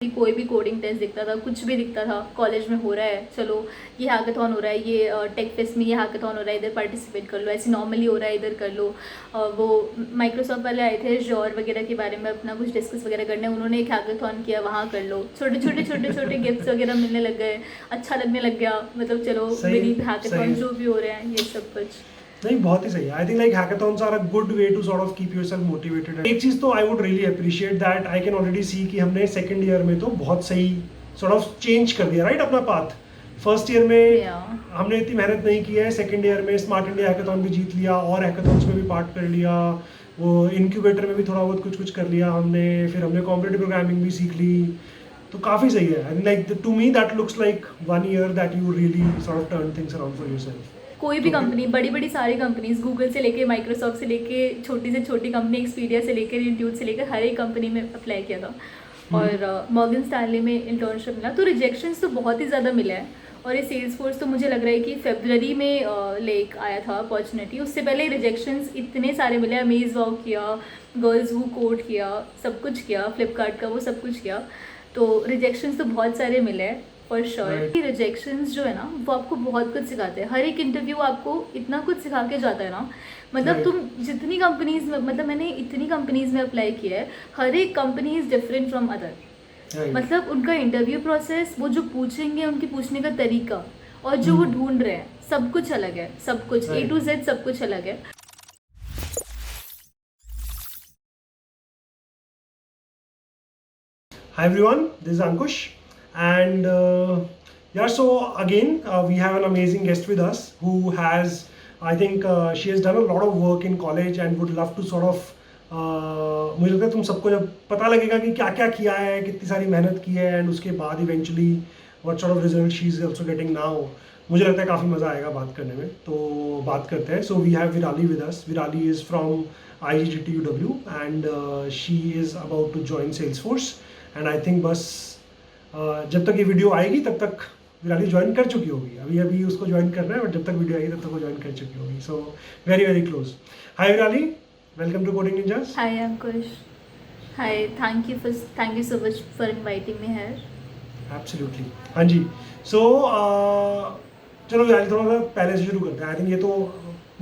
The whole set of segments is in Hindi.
कोई भी कोडिंग टेस्ट दिखता था, कुछ भी दिखता था कॉलेज में हो रहा है, चलो ये हैकाथॉन हो रहा है, ये टेक फेस्ट में ये हैकाथॉन हो रहा है, इधर पार्टिसिपेट कर लो, ऐसे नॉर्मली हो रहा है इधर कर लो। वो माइक्रोसॉफ्ट वाले आए थे जॉर वगैरह के बारे में अपना कुछ डिस्कस वगैरह करने, उन्होंने एक हैकाथॉन किया, वहाँ कर लो, छोटे छोटे छोटे छोटे गिफ्ट्स वगैरह मिलने लग गए, अच्छा लगने लग गया, मतलब चलो सही मेरी सही हैकाथॉन है। जो भी हो रहे हैं ये सब कुछ। नहीं, बहुत ही सही है। I think like hackathons are a good way to sort of keep yourself motivated. एक चीज तो I would really appreciate that I can already see कि हमने सेकंड ईयर में तो बहुत सही सॉर्ट ऑफ चेंज कर दिया राइट अपना पाथ। फर्स्ट ईयर में या हमने इतनी मेहनत नहीं की है, सेकंड ईयर में स्मार्ट इंडिया हैकाथॉन भी जीत लिया और हैकाथॉन्स में भी पार्ट कर लिया, वो इनक्यूबेटर में भी थोड़ा बहुत कुछ कुछ कर लिया हमने, फिर हमने कॉम्पिटिटिव प्रोग्रामिंग भी सीख ली। तो काफ़ी सही है। And like to me that looks like 1 year that you really sort of turn things around for yourself. कोई भी तो फिर कंपनी, बड़ी बड़ी सारी कंपनीज, गूगल से लेके माइक्रोसॉफ्ट से लेके छोटी से छोटी कंपनी एक्सपीडिया से लेकर इंट्यूट से लेकर हर एक कंपनी में अप्लाई किया था। और मॉर्गन स्टैनली में इंटर्नशिप मिला, तो रिजेक्शंस तो बहुत ही ज़्यादा मिला है। और ये सेल्स फोर्स तो मुझे लग रहा है कि फरवरी में लेक आया था अपॉर्चुनिटी, उससे पहले रिजेक्शंस इतने सारे मिले। अमेज वाव किया, गर्ल्स वो कोड किया, सब कुछ किया, फ्लिपकार्ट का वो सब कुछ किया, तो रिजेक्शंस तो बहुत सारे मिले हैं फॉर श्योर। राइट रिजेक्शंस जो है ना वो आपको बहुत कुछ सिखाते हैं, हर एक इंटरव्यू आपको इतना कुछ सिखा के जाता है ना, मतलब राइट तुम जितनी कंपनीज में, मतलब मैंने इतनी कंपनीज में अप्लाई किया है, हर एक company is different from other. Right मतलब उनका इंटरव्यू प्रोसेस, वो जो पूछेंगे उनके पूछने का तरीका और जो वो ढूंढ रहे हैं सब कुछ अलग है, सब कुछ A to Z सब कुछ अलग है। Hi everyone, this is Ankush, and yeah, so again we have an amazing guest with us who has, I think she has done a lot of work in college and would love to sort of मुझे लगता है तुम सबको जब पता लगेगा कि क्या क्या किया है, कितनी सारी मेहनत की है एंड उसके बाद eventually what sort of result she is also getting now, मुझे लगता है काफ़ी मज़ा आएगा बात करने में। तो बात करते हैं। So we have Virali with us. Virali is from IGGTUW and she is about to join Salesforce and I think बस जब तक ये वीडियो आएगी तब तक विराली ज्वाइन कर चुकी होगी। अभी अभी उसको ज्वाइन करना है, बट जब तक वीडियो आएगी तब तक वो ज्वाइन कर चुकी होगी। So very very close. Hi Virali, welcome to Coding Ninjas. Hi Ankush. Hi, thank you so much for inviting me here. Absolutely, हाँ जी। सो चलो विराली, थोड़ा सा पहले से शुरू करते हैं। आई थिंक ये तो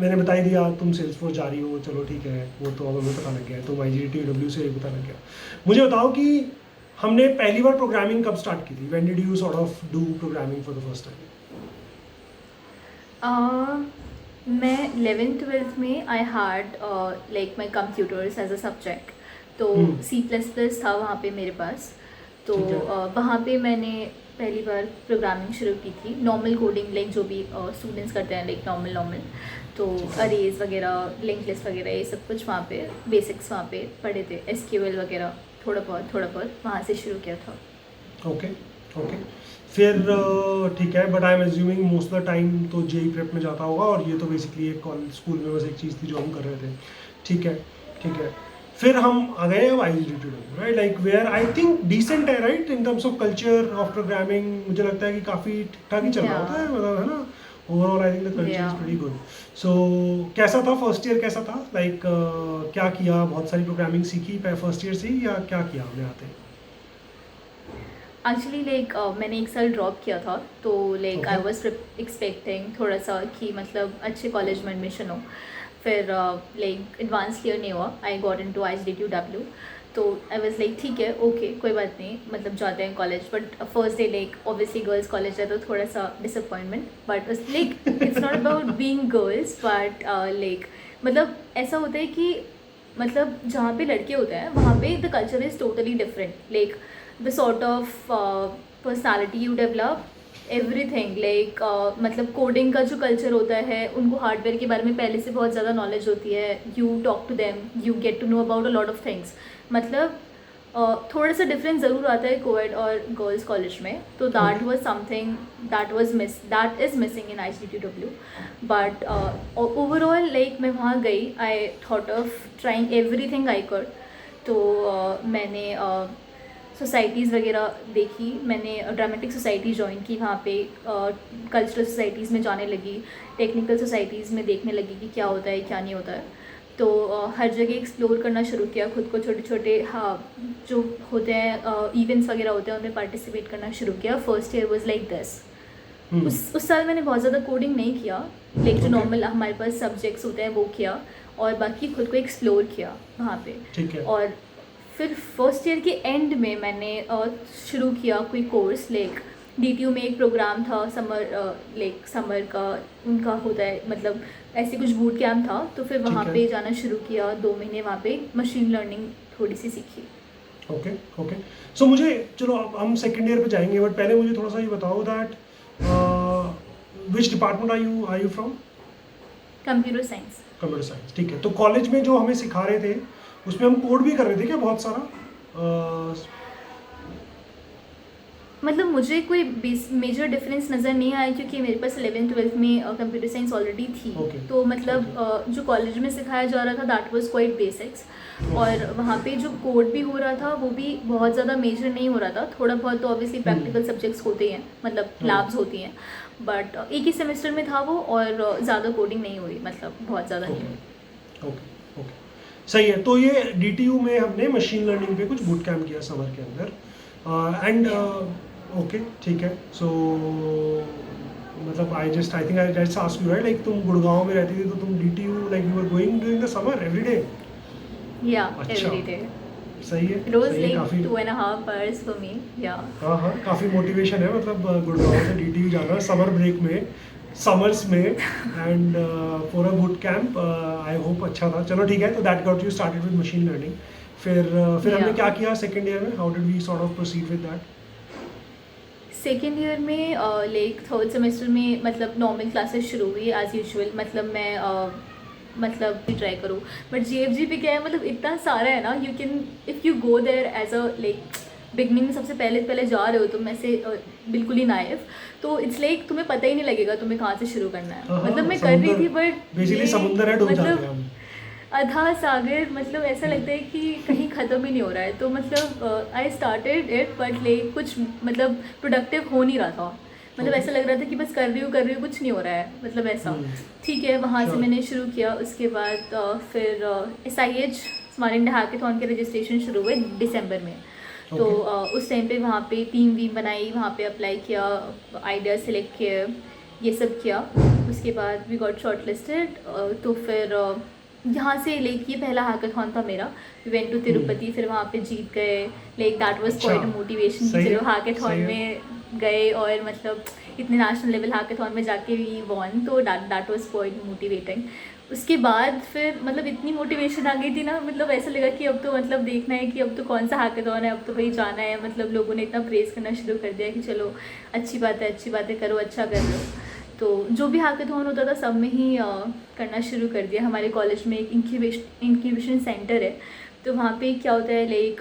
मैंने बता ही दिया तुम सेल्सफोर्स जा रही हो, चलो ठीक है, वो तो अब हमें पता लग गया है, तुम IGGTW से पता लग गया। मुझे बताओ कि हमने पहली बार प्रोग्रामिंग कब स्टार्ट की थी? When did you sort of do programming for the first time? मैं 11th 12th में I had like my computers as a subject, तो C++ था वहाँ पे मेरे पास। तो ठीक है। वहाँ पे मैंने पहली बार प्रोग्रामिंग शुरू की थी, नॉर्मल कोडिंग, लाइक जो भी स्टूडेंट्स करते हैं, लाइक नॉर्मल। तो अरेज वगैरह, लिंक लिस्ट वगैरह, ये सब कुछ वहाँ पे बेसिक्स वहाँ पे पढ़े थे, SQL वगैरह थोड़ा बहुत वहाँ से शुरू किया था। Okay okay. फिर ठीक है, but I am assuming most of the time तो जेई प्रेप में जाता होगा, और ये तो बेसिकली एक कॉलेज स्कूल में बस एक चीज़ थी जो हम कर रहे थे। ठीक है ठीक है। फिर हम आ गए अब IGGTW, right? Like where I think decent है, right, in terms of culture of programming. मुझे लगता है कि काफ़ी ठीक ठाक ही चल रहा होता है, मतलब है ना। Overall I think the culture is pretty good. So कैसा था फर्स्ट ईयर, कैसा था? लाइक क्या किया? बहुत सारी प्रोग्रामिंग सीखी फर्स्ट ईयर से ही, या क्या किया हमने आते? एक्चुअली लाइक मैंने एक साल ड्रॉप किया था, तो like I Okay. Was expecting थोड़ा सा कि मतलब अच्छे कॉलेज में एडमिशन हो। फिर लाइक एडवांस क्लियर नहीं हुआ, आई गॉट इनटू IGGTW। तो आई वाज लाइक ठीक है, ओके, कोई बात नहीं, मतलब जाते हैं college. But first day like obviously girls college है, तो थोड़ा सा disappointment, but like it's not about being girls, but like मतलब ऐसा होता है कि मतलब जहाँ पे लड़के होते हैं वहाँ पे the culture is totally different, like the sort of personality you develop, everything like मतलब कोडिंग का जो कल्चर होता है, उनको हार्डवेयर के बारे में पहले से बहुत ज़्यादा नॉलेज होती है, you talk to them, you get to know about a lot of things. मतलब थोड़ा सा डिफरेंस ज़रूर आता है कोएड और गर्ल्स कॉलेज में, तो that was something that is missing in IGGTW। But overall like मैं वहाँ गई, I thought of trying everything I could. तो मैंने सोसाइटीज़ वगैरह देखी, मैंने ड्रामेटिक सोसाइटी ज्वाइन की, वहाँ पे कल्चरल सोसाइटीज़ में जाने लगी, टेक्निकल सोसाइटीज़ में देखने लगी कि क्या होता है क्या नहीं होता है। तो हर जगह एक्सप्लोर करना शुरू किया खुद को, छोटे छोटे हाँ जो होते हैं इवेंट्स वगैरह होते हैं उनमें पार्टिसिपेट करना शुरू किया. First year was like this. उस साल मैंने बहुत ज़्यादा कोडिंग नहीं किया, लेकिन जो Okay. नॉर्मल हमारे पास सब्जेक्ट्स होते हैं वो किया और बाकी खुद को एक्सप्लोर किया वहाँ पे. ठीक है. और फिर फर्स्ट ईयर के एंड में मैंने शुरू किया कोई कोर्स. लाइक DTU में एक प्रोग्राम था समर का उनका होता है, मतलब ऐसे कुछ बूट कैम्प था. तो फिर वहाँ ठीक है. पे जाना शुरू किया, 2 महीने वहाँ पे मशीन लर्निंग थोड़ी सी सीखी. Okay okay. सो मुझे चलो अब हम सेकेंड ईयर पे जाएंगे, बट पहले मुझे थोड़ा सा ये बताओ that which department are you from? Computer science. Computer science. ठीक है. तो कॉलेज में जो हमें सिखा रहे थे उसमें हम कोड भी कर रहे थे क्या बहुत सारा? मतलब मुझे कोई मेजर डिफरेंस नज़र नहीं आया क्योंकि मेरे पास 11th-12th में कंप्यूटर साइंस ऑलरेडी थी. Okay. तो मतलब जो कॉलेज में सिखाया जा रहा था दैट वाज क्वाइट बेसिक्स. और वहाँ पे जो कोड भी हो रहा था वो भी बहुत ज़्यादा मेजर नहीं हो रहा था. थोड़ा बहुत तो ऑब्वियसली प्रैक्टिकल सब्जेक्ट्स होते हैं, मतलब लैब्स होती हैं, बट एक ही सेमेस्टर में था वो और ज़्यादा कोडिंग नहीं हुई, मतलब बहुत ज़्यादा नहीं हुई. Okay okay. सही है. तो ये DTU में हमने मशीन लर्निंग पे कुछ बूट कैम्प किया समर के अंदर एंड ओके. ठीक है. सो मतलब I think I just ask you right, like तुम गुड़गांव में रहती थी तो तुम DTU like you were going during the summer every day? या अच्छा. Every day. सही है. रोज सही है. लाइक काफी 2.5 hours फॉर मी. या हाँ काफी मोटिवेशन है, मतलब गुड़गांव से DTU जाना समर ब्रेक में, समर्स में and for a boot camp. I hope अच्छा था. चलो ठीक है. तो that got you started with machine learning. फिर हमने क्या किया सेकंड ईयर में? How did we sort of proceed with that? Second year में लाइक थर्ड सेमेस्टर में मतलब नॉर्मल क्लासेस शुरू हुई एज यूजुअल. मतलब मैं मतलब ट्राई करूँ, बट JFG पे क्या है, मतलब इतना सारा है ना, you can if you go there as a like beginning में सबसे पहले जा रहे हो तुम ऐसे बिल्कुल ही नाइव, तो इट्स लाइक तुम्हें पता ही नहीं लगेगा तुम्हें कहाँ से शुरू करना है. मतलब मैं कर रही थी बट बेसिकली समुंदर है, डूब जाते हैं हम. अथा सागर, मतलब ऐसा लगता है कि कहीं ख़त्म ही नहीं हो रहा है. तो मतलब I started it but like कुछ मतलब प्रोडक्टिव हो नहीं रहा था. मतलब ऐसा लग रहा था कि बस कर रही हूँ कुछ नहीं हो रहा है, मतलब ऐसा. ठीक है. वहाँ से मैंने शुरू किया. उसके बाद फिर SIH स्मार्ट इंडिया हैकाथॉन के रजिस्ट्रेशन शुरू हुए दिसंबर में. तो उस टाइम पे वहाँ पे टीम बनाई, वहाँ पे अप्लाई किया, आइडिया सेलेक्ट किए, ये सब किया. उसके बाद वी गॉट शॉर्ट लिस्टेड. तो फिर यहाँ से लाइक ये पहला हैकाथॉन था मेरा. वी वेंट टू तिरुपति, फिर वहाँ पे जीत गए. Like that was quite a motivation कि चलो हैकाथॉन में गए और मतलब इतने नेशनल लेवल हैकाथॉन में जाके वी वॉन. तो दैट वाज क्वाइट मोटिवेटिंग. उसके बाद फिर मतलब इतनी मोटिवेशन आ गई थी ना, मतलब ऐसा लगा कि अब तो मतलब देखना है कि अब तो कौन सा हैकाथॉन है, अब तो भाई जाना है. मतलब लोगों ने इतना प्रेज़ करना शुरू कर दिया कि चलो अच्छी बात है करो, अच्छा कर लो. तो जो भी हैकाथॉन होता था सब में ही करना शुरू कर दिया. हमारे कॉलेज में एक इंक्यूबेशन सेंटर है, तो वहाँ पे क्या होता है लाइक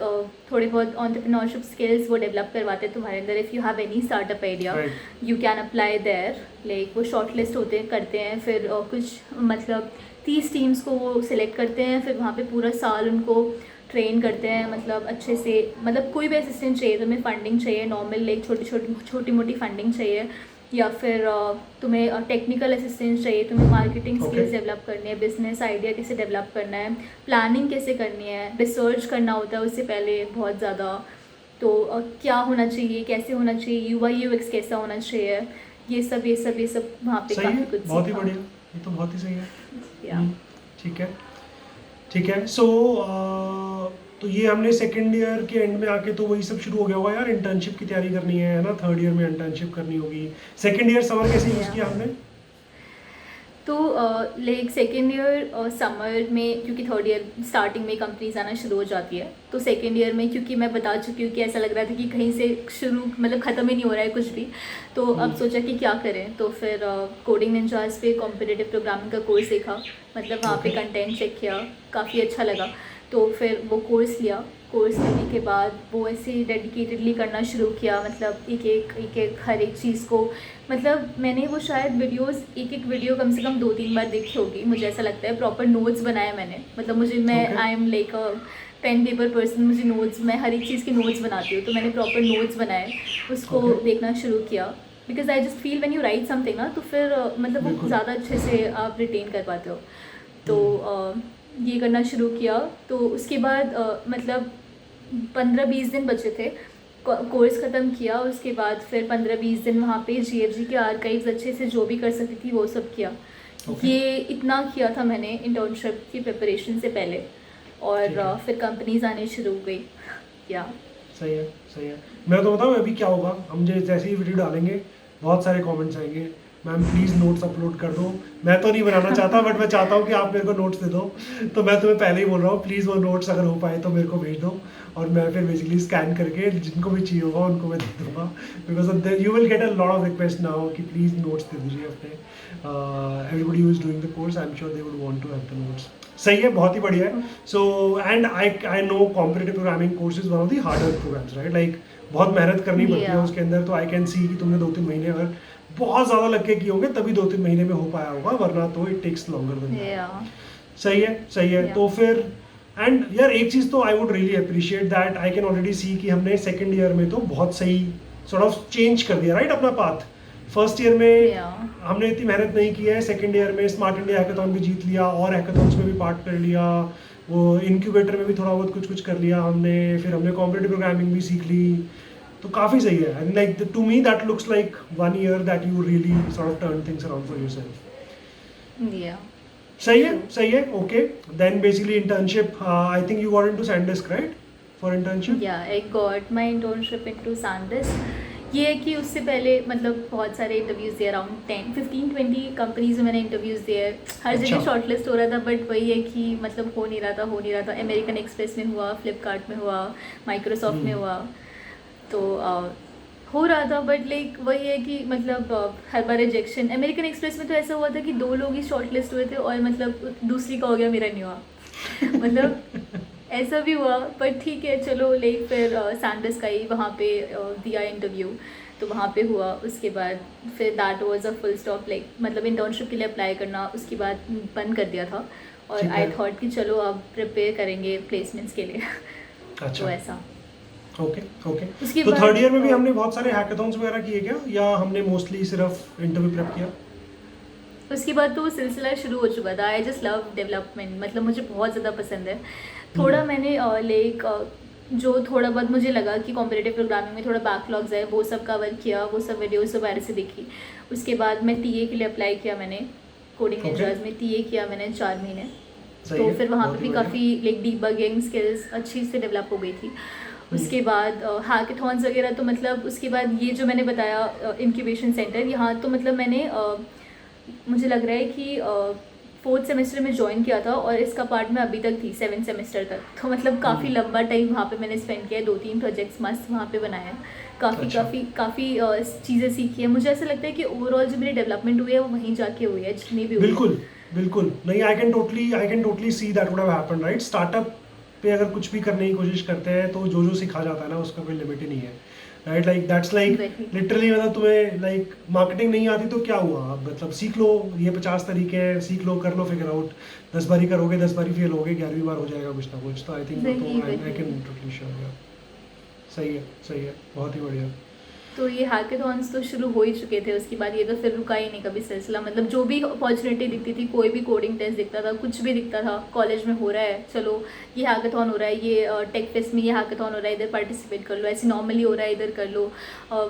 थोड़े बहुत एंटरप्रेन्योरशिप स्किल्स वो डेवलप करवाते हैं तुम्हारे अंदर. If you have any startup idea you can apply there. Like वो शॉर्ट लिस्ट करते हैं. फिर कुछ मतलब 30 टीम्स को वो सिलेक्ट करते हैं. फिर वहाँ पे पूरा साल उनको ट्रेन करते हैं, मतलब अच्छे से. मतलब कोई भी असिस्टेंट चाहिए तुम्हें, फंडिंग चाहिए नॉर्मल लाइक छोटी मोटी फंडिंग चाहिए, या फिर तुम्हें टेक्निकल असिस्टेंस चाहिए, तुम्हें मार्केटिंग स्किल्स डेवलप करनी है, बिजनेस आइडिया कैसे डेवलप करना है, प्लानिंग कैसे करनी है, रिसर्च करना होता है उससे पहले बहुत ज़्यादा. तो क्या होना चाहिए, कैसे होना चाहिए, UI UX कैसा होना चाहिए, ये सब वहाँ पे काफ़ी कुछ. बहुत ही बढ़िया. ये तो बहुत ही सही है. या ठीक है. सो तो ये हमने सेकेंड ईयर के एंड में आके तो वही सब शुरू हो गया होगा यार. इंटर्नशिप की तैयारी करनी है ना, थर्ड ईयर में इंटर्नशिप करनी होगी. सेकेंड ईयर समर कैसे यूज़ किया हमने? तो लाइक सेकेंड ईयर समर में, क्योंकि थर्ड ईयर स्टार्टिंग में कंपनीज आना शुरू हो जाती है, तो सेकेंड ईयर में क्योंकि मैं बता चुकी हूँ कि ऐसा लग रहा था कि कहीं से शुरू मतलब ख़त्म ही नहीं हो रहा है कुछ भी. तो अब सोचा कि क्या करें. तो फिर कोडिंग निंजास पे कॉम्पिटिटिव प्रोग्रामिंग का कोर्स सीखा. मतलब वहाँ पे कंटेंट चेक किया, काफ़ी अच्छा लगा. तो फिर वो कोर्स लिया. कोर्स लेने के बाद वो ऐसे डेडिकेटेडली करना शुरू किया. मतलब एक हर एक चीज़ को, मतलब मैंने वो शायद एक वीडियो कम से कम 2-3 बार देखी होगी, मुझे ऐसा लगता है. प्रॉपर नोट्स बनाए मैंने. मतलब मैं I am like a pen paper person. मुझे नोट्स, मैं हर एक चीज़ के नोट्स बनाती हूँ, तो मैंने प्रॉपर नोट्स बनाए, उसको देखना शुरू किया. Because I just feel when you right something ना, तो फिर मतलब वो ज़्यादा अच्छे से आप रिटेन कर पाते हो. तो ये करना शुरू किया। तो उसके बाद मतलब 15-20 दिन बचे थे, कोर्स ख़त्म किया। उसके बाद फिर 15-20 दिन वहाँ पे GFG के आर्काइव्स अच्छे से जो भी कर सकती थी वो सब किया। Okay. ये इतना किया था मैंने इंटर्नशिप की प्रिपरेशन से पहले, और ठीक है। फिर कंपनीज आने शुरू हो गई। या सही है, सही है। मैं तो बताऊँ अभी क्या होगा, हम जैसे ही वीडियो डालेंगे बहुत सारे कमेंट्स आएंगे, मैम प्लीज़ नोट्स अपलोड कर दो। मैं तो नहीं बनाना चाहता बट मैं चाहता हूँ कि आप मेरे को नोट्स दे दो। तो मैं तुम्हें पहले ही बोल रहा हूँ, प्लीज़ वो नोट्स अगर हो पाए तो मेरे को भेज दो, और मैं फिर बेसिकली स्कैन करके जिनको भी चाहिए होगा उनको मैं दे दूँगा। Because you will get a lot of request now कि प्लीज़ नोट्स दे दीजिए अपने। Everybody who is doing the course, I am sure they would want to have the notes. सही है, बहुत ही बढ़िया है। So and I know competitive programming course is one of the harder programs, right? Like बहुत मेहनत करनी पड़ती है Yeah. उसके अंदर। तो आई कैन सी कि तुमने 2-3 महीने अगर बहुत ज़्यादा लग के किए होंगे तभी 2-3 महीने में हो पाया होगा, वरना तो it takes longer than that. या सही है, सही है। Yeah. तो फिर एंड यार एक चीज़ तो I would really appreciate that, I can already see कि हमने सेकेंड ईयर में तो बहुत सही सॉर्ट ऑफ चेंज कर दिया, राइट, अपना पाथ। फर्स्ट ईयर में Yeah. हमने इतनी मेहनत नहीं की है, सेकेंड ईयर में स्मार्ट इंडिया हैकाथॉन भी जीत लिया और हैकाथॉन्स में भी पार्ट कर लिया, वो इनक्यूबेटर में भी थोड़ा बहुत कुछ कुछ कर लिया हमने, फिर हमने कॉम्पिटिटिव प्रोग्रामिंग भी सीख ली। तो काफ़ी सही है। And like to me that looks like 1 year that you really sort of turn things around for yourself. Yeah. सही है, सही है। Okay, then basically internship, I think you got into SanDisk, right, for internship? Yeah, I got my internship into SanDisk। ये है कि उससे पहले मतलब बहुत सारे इंटरव्यूज़ दिए, अराउंड 10-15-20 कंपनीज में मैंने इंटरव्यूज़ दिए। हर जगह अच्छा। शॉर्टलिस्ट हो रहा था, बट वही है कि मतलब हो नहीं रहा था। अमेरिकन एक्सप्रेस में हुआ, फ्लिपकार्ट में हुआ, माइक्रोसॉफ्ट में हुआ, तो हो रहा था, बट लाइक वही है कि मतलब हर बार रिजेक्शन। अमेरिकन एक्सप्रेस में तो ऐसा हुआ था कि 2 लोग ही शॉर्टलिस्ट हुए थे और मतलब दूसरी का हो गया, मेरा नहीं हुआ। मतलब ऐसा भी हुआ, पर ठीक है चलो। लाइक फिर सैनडिस्क का ही वहाँ पे दिया इंटरव्यू, तो वहाँ पे हुआ। उसके बाद फिर that was a full stop, like मतलब इंटर्नशिप के लिए अप्लाई करना उसके बाद बंद कर दिया था। और ठीक आई है। थॉट कि चलो अब प्रिपेयर करेंगे प्लेसमेंट्स के लिए। तो अच्छा, ऐसा ओके ओके। उसके तो बाद थर्ड ईयर में भी हमने बहुत सारे हैकाथॉन्स वगैरह किए क्या, या हमने मोस्टली सिर्फ इंटरव्यू प्रेप किया? उसके बाद तो वो सिलसिला शुरू हो चुका था। आई जस्ट लव डेवलपमेंट, मतलब मुझे बहुत ज़्यादा पसंद है। थोड़ा मैंने लाइक जो थोड़ा बहुत मुझे लगा कि कॉम्पिटिटिव प्रोग्रामिंग में थोड़ा बैकलॉग्स है, वो सब कवर किया, वो सब वीडियोस वगैरह से देखी। उसके बाद मैं टीए के लिए अप्लाई किया मैंने, कोडिंग Okay. निंजास में टीए किया मैंने 4 महीने। सही तो है, फिर वहाँ बहुत पे ही भी बढ़िया। काफ़ी लाइक डीबगिंग स्किल्स अच्छी से डेवलप हो गई थी। उसके बाद हैकाथॉन्स वगैरह, तो मतलब उसके बाद ये जो मैंने बताया इंक्यूबेशन सेंटर, यहाँ तो मतलब मैंने मुझे लग रहा है कि 4th सेमेस्टर में ज्वाइन किया था, और इसका पार्ट में अभी तक थी 7th सेमेस्टर तक। तो मतलब काफ़ी लंबा टाइम वहाँ पे मैंने स्पेंड किया है, 2-3 प्रोजेक्ट्स मस्त वहाँ पे बनाए हैं। काफ़ी अच्छा। काफ़ी चीज़ें सीखी है। मुझे ऐसा लगता है कि ओवरऑल जो मेरी डेवलपमेंट हुई है वो वहीं जाके हुई है, जितनी भी हुई है। बिल्कुल बिल्कुल नहीं, आई can totally see that would have happened, right? Startup पे अगर कुछ भी करने की कोशिश करते हैं तो जो जो सिखा जाता है ना उसका कोई लिमिट ही नहीं है, right? Like that's like Exactly. Literally, मतलब तुम्हें लाइक मार्केटिंग नहीं आती तो क्या हुआ, अब मतलब सीख लो, ये 50 तरीके हैं, सीख लो, कर लो, फिगर आउट। 10 बारी करोगे, 10 बारी फेल होगे, 11वीं बार हो जाएगा कुछ ना कुछ। तो आई थिंक वही, आई वही। Can totally sure. सही है, सही है, बहुत ही बढ़िया। तो ये हैकाथॉन्स तो शुरू हो ही चुके थे। उसके बाद ये तो फिर रुका ही नहीं कभी सिलसिला। मतलब जो भी अपॉर्चुनिटी दिखती थी, कोई भी कोडिंग टेस्ट दिखता था, कुछ भी दिखता था, कॉलेज में हो रहा है, चलो ये हैकाथॉन हो रहा है, ये टेक फेस्ट में ये हैकाथॉन हो रहा है, इधर पार्टिसिपेट कर लो, ऐसे नॉर्मली हो रहा है, इधर कर लो।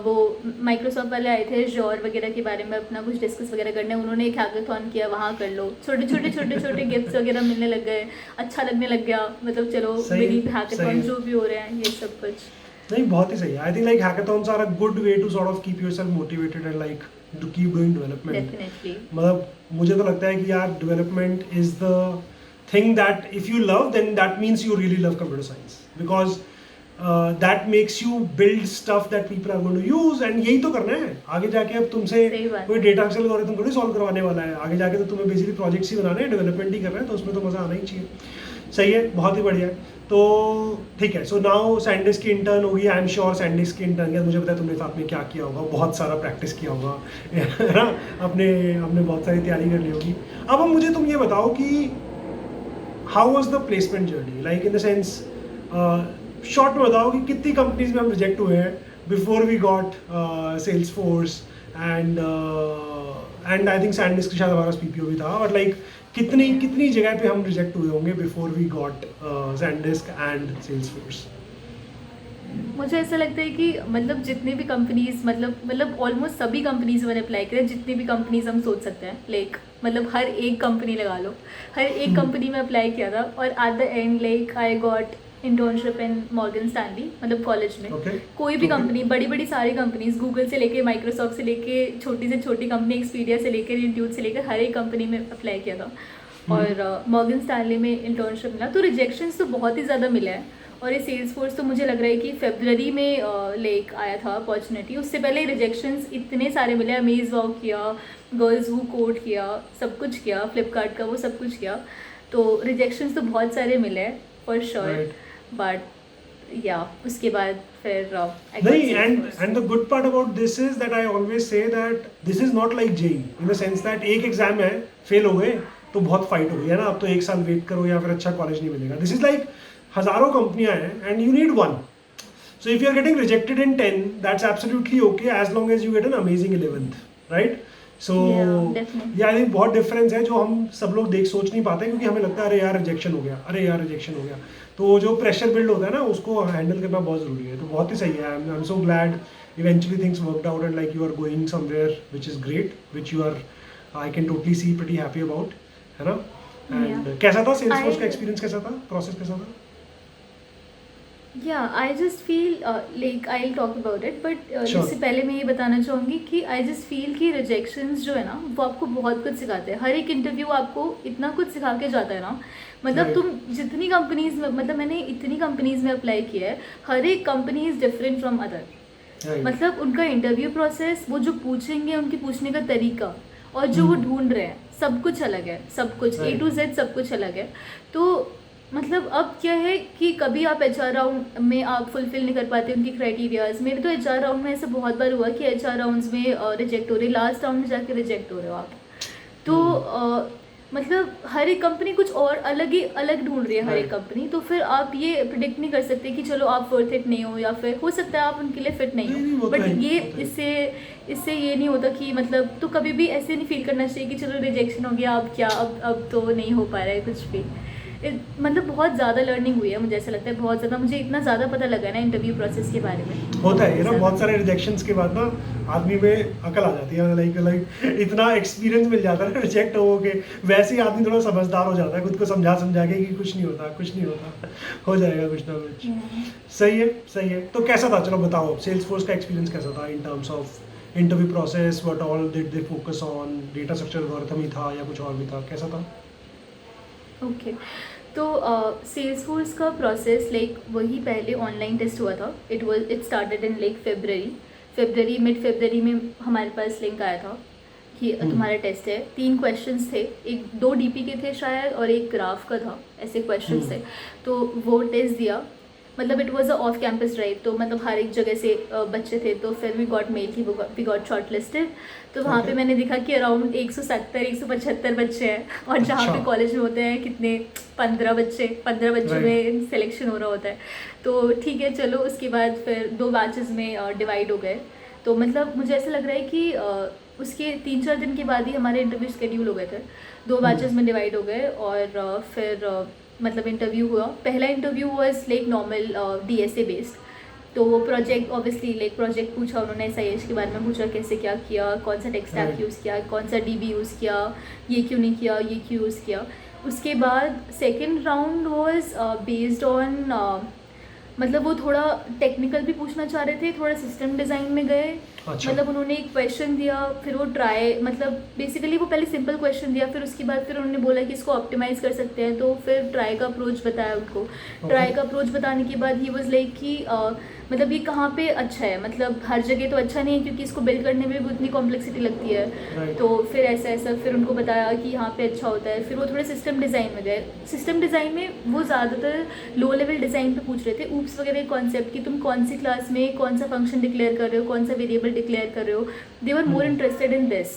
वो माइक्रोसॉफ्ट वाले आए थे Azure वगैरह के बारे में अपना कुछ डिस्कस वगैरह करने, उन्होंने एक हैकाथॉन किया, वहाँ कर लो। छोटे छोटे गिफ्ट्स वगैरह मिलने लग गए, अच्छा लगने लग गया। मतलब चलो सही है, मिनी सही हैकाथॉन है। जो भी हो रहे हैं ये सब कुछ। नहीं, बहुत ही सही है। I think like hackathons are a good way to sort of keep yourself motivated and like to keep doing development. Definitely. मतलब मुझे तो लगता है कि यार development is the thing that if you love then that means you really love computer science, because that makes you build stuff that people are going to use. And यही तो करना है आगे जाके। अब तुमसे सही बात। कोई डेटा एक्सेल एल्गोरिथम थोड़ी सॉल्व करवाने वाला है आगे जाके, तो तुम्हें बेसिकली प्रोजेक्ट्स ही बनाने हैं, डेवलपमेंट ही करना है, तो उसमें तो मजा आना ही चाहिए। सही है, बहुत ही बढ़िया है। तो ठीक है, सो नाउ सैनडिस्क की इंटर्न होगी। आई एम श्योर सैनडिस्क की इंटर्न के मुझे पता है तुमने साथ में क्या किया होगा, बहुत सारा प्रैक्टिस किया होगा, है ना? अपने बहुत सारी तैयारी कर ली होगी। अब मुझे तुम ये बताओ कि how was the placement journey, like in the sense short में बताओ कि कितनी कंपनीज में हम रिजेक्ट हुए हैं before we got Salesforce and I think SanDisk शायद हमारा पीपीओ भी था, बट लाइक कितनी जगह पे हम रिजेक्ट हुए होंगे before we got Zendesk and Salesforce? मुझे ऐसा लगता है कि मतलब जितने भी कंपनीज मतलब ऑलमोस्ट सभी कंपनीज मैंने अप्लाई किया, जितनी भी कंपनीज हम सोच सकते हैं, लाइक मतलब हर एक कंपनी लगा लो, हर एक कंपनी में अप्लाई किया था और at the end like I got internship in Morgan Stanley, मतलब कॉलेज में। Okay. कोई भी कंपनी, बड़ी बड़ी सारी कंपनीज, गूगल से लेके माइक्रोसॉफ्ट से लेके छोटी से छोटी कंपनी एक्सपीडिया से लेकर इंट्यूट से लेकर हर एक कंपनी में अप्लाई किया था और मॉर्गन स्टैनली में इंटर्नशिप मिला। तो रिजेक्शंस तो बहुत ही ज़्यादा मिले हैं और ये सेल्स फोर्स तो मुझे लग रहा है कि फरवरी में लाइक आया था अपॉर्चुनिटी, उससे पहले रिजेक्शंस इतने सारे मिले। अमेज वाव किया, गर्ल्स हू कोड किया, सब कुछ किया, फ्लिपकार्ट का वो सब कुछ किया, तो रिजेक्शंस तो बहुत सारे मिले हैं फॉर श्योर। बट या उसके बाद फिर नहीं, and the good part about this is that I always say that this is not like JEE in the sense that एक एग्जाम है, फेल हो गए तो बहुत फाइट हो गई है ना, अब तो 1 साल वेट करो या फिर अच्छा कॉलेज नहीं मिलेगा। दिस इज लाइक हजारों कंपनियां हैं and you need one. So if you are getting rejected in 10, that's absolutely okay as long as you get an amazing 11th, right? So yeah I think बहुत डिफरेंस है जो हम सब लोग सोच नहीं पाते, क्योंकि हमें लगता है अरे यार रिजेक्शन हो गया, अरे यार रिजेक्शन हो गया। तो जो प्रेशर बिल्ड होता है ना, उसको हैंडल करना बहुत ज़रूरी है। तो बहुत ही सही है। I am so glad eventually things worked out and like you are going somewhere which is great, which you are I can totally see pretty happy about, है ना? एंड कैसा था सेल्सफोर्स का एक्सपीरियंस, कैसा था प्रोसेस, कैसा था? Yeah, I just feel like I'll talk about it, but Sure. इससे पहले मैं ये बताना चाहूँगी कि I just feel कि rejections जो है ना वो आपको बहुत कुछ सिखाते हैं। हर एक इंटरव्यू आपको इतना कुछ सिखा के जाता है ना, मतलब Right. तुम जितनी कंपनीज में, मतलब मैंने इतनी कंपनीज में अप्लाई किया है, हर एक company is different from other. Right. मतलब उनका इंटरव्यू प्रोसेस, वो जो पूछेंगे, उनकी पूछने का तरीका और जो वो ढूंढ रहे हैं, सब कुछ अलग है, सब कुछ A to Z सब कुछ अलग है। तो मतलब अब क्या है कि कभी आप HR राउंड में आप फुलफिल नहीं कर पाते उनकी क्राइटेरियाज। मेरे तो HR राउंड में ऐसा बहुत बार हुआ कि HR राउंड्स में रिजेक्ट हो रहे, लास्ट राउंड में जाके रिजेक्ट हो रहे हो आप। तो मतलब हर एक कंपनी कुछ और अलग ढूंढ रही है, हर एक कंपनी। तो फिर आप ये प्रिडिक्ट नहीं कर सकते कि चलो आप वर्थ इट नहीं हो, या फिर हो सकता है आप उनके लिए फिट नहीं नहीं, हो। वो तो बट है, ये वो तो है। इससे ये नहीं होता कि मतलब, तो कभी भी ऐसे नहीं फील करना चाहिए कि चलो रिजेक्शन हो गया, अब क्या, अब तो नहीं हो पा रहा है कुछ भी। मतलब बहुत ज़्यादा लर्निंग हुई है, मुझे ऐसा लगता है बहुत ज़्यादा। मुझे इतना ज़्यादा पता लगा है ना इंटरव्यू प्रोसेस के बारे में। होता है ये ना, बहुत सारे रिजेक्शंस के बाद ना आदमी में अकल आ जाती है, लाइक इतना एक्सपीरियंस मिल जाता है ना रिजेक्ट हो के, वैसे ही आदमी थोड़ा समझदार हो जाता है, खुद को समझा के कि कुछ नहीं होता, हो जाएगा कुछ ना कुछ। सही है, सही है। तो कैसा था, चलो बताओ सेल्सफोर्स का एक्सपीरियंस कैसा था in terms of interview process, what all did they focus on, data structure algorithm ही था या कुछ और भी था, कैसा था? ओके, तो सेल्सफोर्स का प्रोसेस लाइक वही पहले ऑनलाइन टेस्ट हुआ था। It started in like mid February में हमारे पास लिंक आया था कि तुम्हारा टेस्ट है। 3 क्वेश्चंस थे, 2 डीपी के थे शायद और एक ग्राफ का था, ऐसे क्वेश्चंस थे। तो वो टेस्ट दिया, मतलब it was a off campus drive, तो मतलब हर एक जगह से बच्चे थे। तो फिर वी गॉट मेल की वी गॉट शॉर्ट लिस्टेड। तो वहाँ पे मैंने देखा कि अराउंड 170-175 बच्चे हैं, और जहाँ पे कॉलेज में होते हैं कितने 15 बच्चों में सिलेक्शन हो रहा होता है। तो ठीक है चलो, उसके बाद फिर 2 बैचेस में डिवाइड हो गए। तो मतलब मुझे ऐसा लग रहा है कि उसके 3-4 दिन के बाद ही हमारे इंटरव्यू शेड्यूल हो गए थे, 2 बैचेस में डिवाइड हो गए। और फिर मतलब इंटरव्यू हुआ। पहला interview was like normal DSA based. तो वो प्रोजेक्ट ऑब्वियसली लाइक प्रोजेक्ट पूछा उन्होंने, SIH के बारे में पूछा, कैसे क्या किया, कौन सा टेक स्टैक यूज़ किया, कौन सा DB यूज़ किया, ये क्यों नहीं किया, ये क्यों यूज़ किया। उसके बाद second round was based on मतलब वो थोड़ा टेक्निकल भी पूछना चाह रहे थे, थोड़ा सिस्टम डिज़ाइन में गए। अच्छा। मतलब उन्होंने एक क्वेश्चन दिया, फिर वो ट्राई, मतलब बेसिकली वो पहले सिंपल क्वेश्चन दिया, फिर उसके बाद फिर उन्होंने बोला कि इसको ऑप्टिमाइज़ कर सकते हैं। तो फिर ट्राई का अप्रोच बताया उनको। ट्राई का अप्रोच बताने के बाद ही वाज लाइक कि मतलब ये कहाँ पे अच्छा है, मतलब हर जगह तो अच्छा नहीं है, क्योंकि इसको बिल्ड करने में भी उतनी कॉम्प्लेक्सिटी लगती है। तो फिर ऐसा फिर उनको बताया कि यहाँ पे अच्छा होता है। फिर वो थोड़े सिस्टम डिज़ाइन में गए। सिस्टम डिज़ाइन में वो ज़्यादातर लो लेवल डिज़ाइन पे पूछ रहे थे, ऊप्स वगैरह कॉन्सेप्ट की, तुम कौन सी क्लास में कौन सा फंक्शन डिक्लेयर कर रहे हो, कौन सा वेरिएबल डिक्लेयर कर रहे हो। दे वर मोर इंटरेस्टेड इन दिस।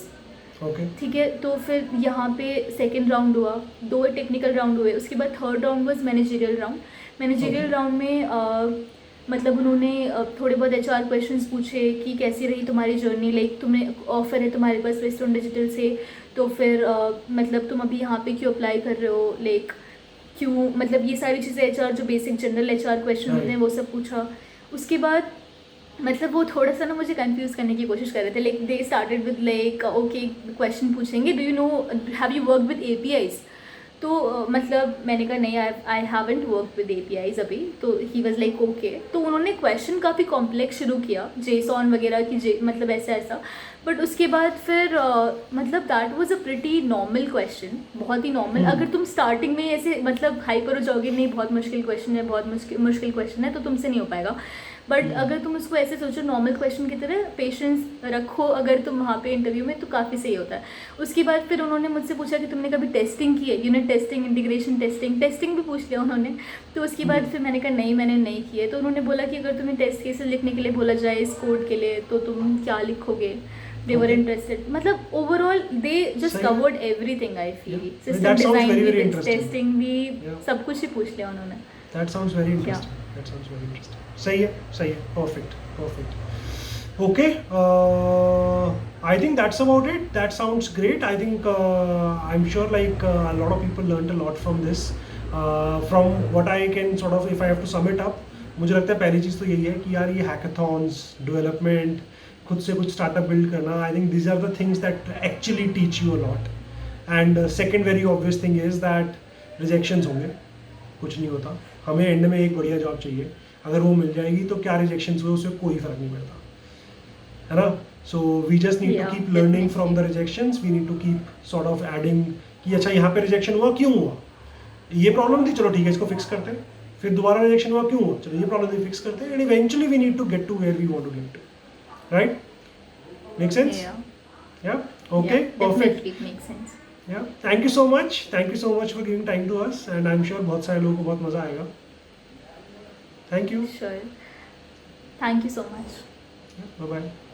ठीक है, तो फिर यहाँ पे सेकेंड राउंड हुआ, 2 टेक्निकल राउंड हुए। उसके बाद third round was managerial round. Managerial round में मतलब उन्होंने थोड़े बहुत HR क्वेश्चंस पूछे कि कैसी रही तुम्हारी जर्नी, लाइक तुम्हें ऑफर है तुम्हारे पास वेस्टर्न डिजिटल से, तो फिर मतलब तुम अभी यहाँ पे क्यों अप्लाई कर रहे हो, लाइक क्यों, मतलब ये सारी चीज़ें HR जो बेसिक जनरल HR क्वेश्चन होते हैं वो सब पूछा। उसके बाद मतलब वो थोड़ा सा ना मुझे कंफ्यूज करने की कोशिश कर रहे थे, like they started with like okay question पूछेंगे, do you know have you work with APIs, तो मतलब मैंने कहा नहीं, I haven't work with APIs अभी, तो ही वाज लाइक ओके। तो उन्होंने क्वेश्चन काफ़ी कॉम्प्लेक्स शुरू किया, JSON वगैरह की मतलब ऐसा ऐसा, बट उसके बाद फिर मतलब that was a pretty normal question, बहुत ही नॉर्मल। अगर तुम स्टार्टिंग में ऐसे मतलब हाइपर हो जाओगे, नहीं बहुत मुश्किल क्वेश्चन है, बहुत मुश्किल क्वेश्चन है, तो तुमसे नहीं हो पाएगा। बट अगर तुम उसको ऐसे सोचो नॉर्मल क्वेश्चन की तरह, पेशेंस रखो अगर तुम वहाँ पे इंटरव्यू में, तो काफ़ी सही होता है। उसके बाद फिर उन्होंने मुझसे पूछा कि तुमने कभी टेस्टिंग की है, यूनिट टेस्टिंग, इंटीग्रेशन टेस्टिंग भी पूछ लिया उन्होंने। तो उसके बाद फिर मैंने कहा नहीं, मैंने नहीं की है। तो उन्होंने बोला कि अगर तुम्हें टेस्ट केसेस लिखने के लिए बोला जाए इस कोड के लिए, तो तुम क्या लिखोगे, दे वर इंटरेस्टेड, मतलब overall they just covered everything I feel, system design भी, टेस्टिंग भी, सब कुछ ही पूछ लिया उन्होंने। That sounds very interesting. That sounds very interesting. सही है, perfect. Okay, I think that's about it. That sounds great. I think I'm sure like a lot of people learned a lot from this. From what I can sort of, if I have to sum it up, मुझे लगता है पहली चीज़ तो यही है कि यार ये hackathons, development, खुद से कुछ startup build करना, I think these are the things that actually teach you a lot. And second very obvious thing is that rejections होंगे, कुछ नहीं होता, हमें एंड में एक बढ़िया जॉब चाहिए, अगर वो मिल जाएगी तो क्या रिजेक्शंस हुए उससे कोई फर्क नहीं पड़ता, है ना। So we just need to keep learning from the rejections, we need to keep sort of adding कि अच्छा यहाँ पे रिजेक्शन हुआ, क्यों हुआ, ये प्रॉब्लम थी, चलो ठीक है इसको फिक्स करते हैं, फिर दोबारा रिजेक्शन हुआ, क्यों हुआ, चलो ये प्रॉब्लम थी, फिक्स करते हैं, and eventually we need to get to where we want to get to, right, make sense, yeah okay, perfect, it makes sense. Yeah, thank you so much for giving time to us, and I'm sure बहुत सारे लोगों को बहुत मज़ा आएगा. Thank you. Sure. Thank you so much. Bye bye.